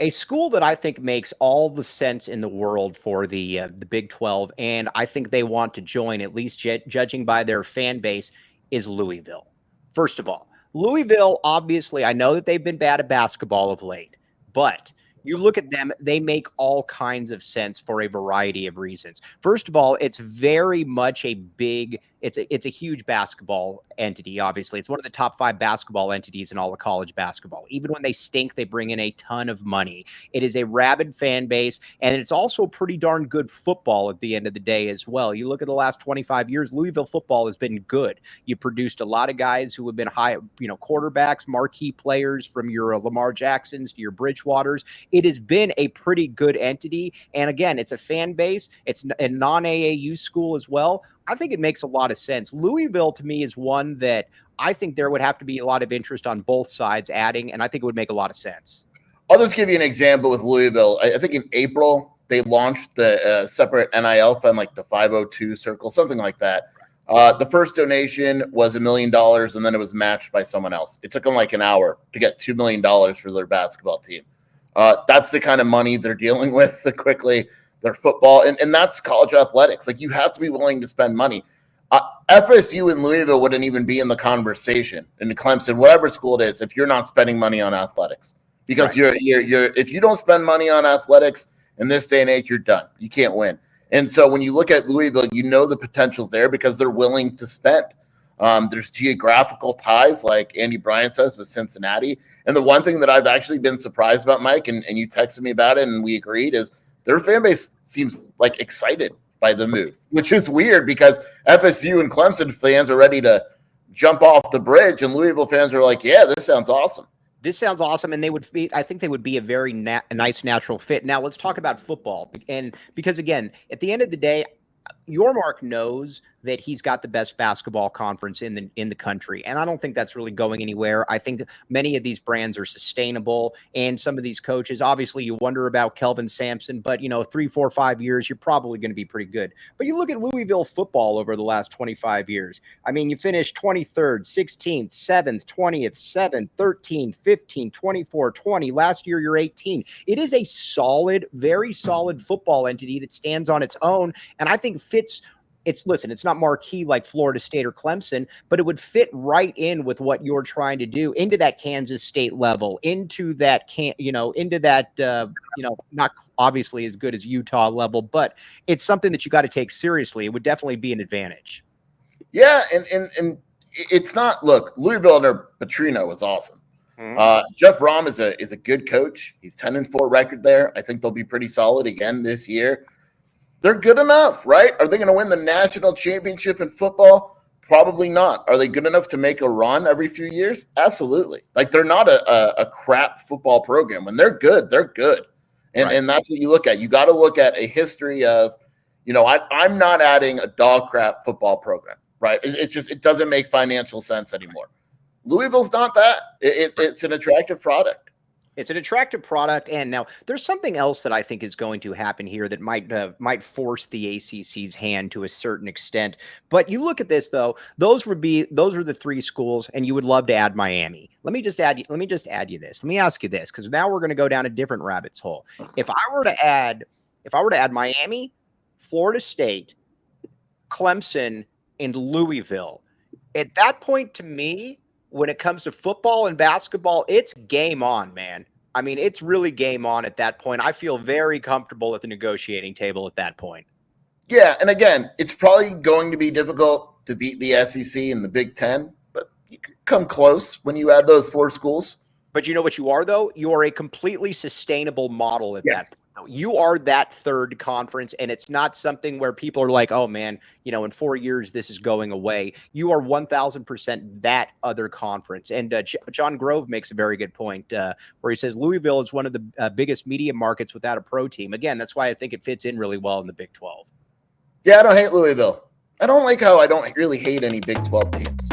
a school that I think makes all the sense in the world for the Big 12, and I think they want to join, at least judging by their fan base, is Louisville. First of all, Louisville, obviously, I know that they've been bad at basketball of late, but you look at them, they make all kinds of sense for a variety of reasons. First of all, it's very much it's a huge basketball entity, obviously. It's one of the top 5 basketball entities in all of college basketball. Even when they stink, they bring in a ton of money. It is a rabid fan base, and it's also pretty darn good football at the end of the day as well. You look at the last 25 years, Louisville football has been good. You produced a lot of guys who have been high, quarterbacks, marquee players, from your Lamar Jacksons to your Bridgewaters. It has been a pretty good entity. And again, it's a fan base. It's a non-AAU school as well. I think it makes a lot of sense. Louisville, to me, is one that I think there would have to be a lot of interest on both sides adding, and I think it would make a lot of sense. I'll just give you an example with Louisville. I think in April, they launched the separate NIL fund, like the 502 circle, something like that. The first donation was $1 million, and then it was matched by someone else. It took them like an hour to get $2 million for their basketball team. That's the kind of money they're dealing with quickly. Their football, and that's college athletics. Like, you have to be willing to spend money. FSU and Louisville wouldn't even be in the conversation, in Clemson, whatever school it is, if you're not spending money on athletics. Because right. you're if you don't spend money on athletics in this day and age, you're done. You can't win. And so when you look at Louisville, you know the potential's there because they're willing to spend. There's geographical ties, like Andy Bryant says, with Cincinnati. And the one thing that I've actually been surprised about, Mike, and you texted me about it and we agreed, is their fan base seems like excited by the move, which is weird because FSU and Clemson fans are ready to jump off the bridge, and Louisville fans are like, yeah, this sounds awesome. This sounds awesome, and I think they would be a very nice natural fit. Now let's talk about football, and because again, at the end of the day, Yormark knows that he's got the best basketball conference in the country, and I don't think that's really going anywhere. I think many of these brands are sustainable, and some of these coaches, obviously, you wonder about Kelvin Sampson, but 3, 4, 5 years, you're probably going to be pretty good. But you look at Louisville football over the last 25 years. I mean, you finished 23rd, 16th, 7th, 20th, 7th, 13th, 15th, 24, 20. Last year, you're 18. It is a solid, very solid football entity that stands on its own, and I think fits. It's not marquee like Florida State or Clemson, but it would fit right in with what you're trying to do, into that Kansas State level, into that not obviously as good as Utah level, but it's something that you got to take seriously. It would definitely be an advantage. Yeah, and it's not. Look, Louisville under Petrino was awesome. Mm-hmm. Jeff Rom is a good coach. He's 10-4 record there. I think they'll be pretty solid again this year. They're good enough, right? Are they going to win the national championship in football? Probably not. Are they good enough to make a run every few years? Absolutely. Like, they're not a crap football program. When they're good, they're good. And right. And that's what you look at. You got to look at a history of, I'm not adding a dog crap football program, right? It doesn't make financial sense anymore. Louisville's not that. It's an attractive product. It's an attractive product, and now there's something else that I think is going to happen here that might force the ACC's hand to a certain extent. But you look at this, though; those are the 3 schools, and you would love to add Miami. Let me just add you this. Let me ask you this, because now we're going to go down a different rabbit's hole. If I were to add Miami, Florida State, Clemson, and Louisville, at that point, to me, when it comes to football and basketball, it's game on, man. I mean, it's really game on at that point. I feel very comfortable at the negotiating table at that point. Yeah, and again, it's probably going to be difficult to beat the SEC and the Big Ten, but you could come close when you add those 4 schools. But you know what you are, though? You are a completely sustainable model at that point. You are that third conference, and it's not something where people are like, oh, man, in 4 years, this is going away. You are 1,000% that other conference. And John Grove makes a very good point where he says Louisville is one of the biggest media markets without a pro team. Again, that's why I think it fits in really well in the Big 12. Yeah, I don't hate Louisville. I don't like how I don't really hate any Big 12 teams.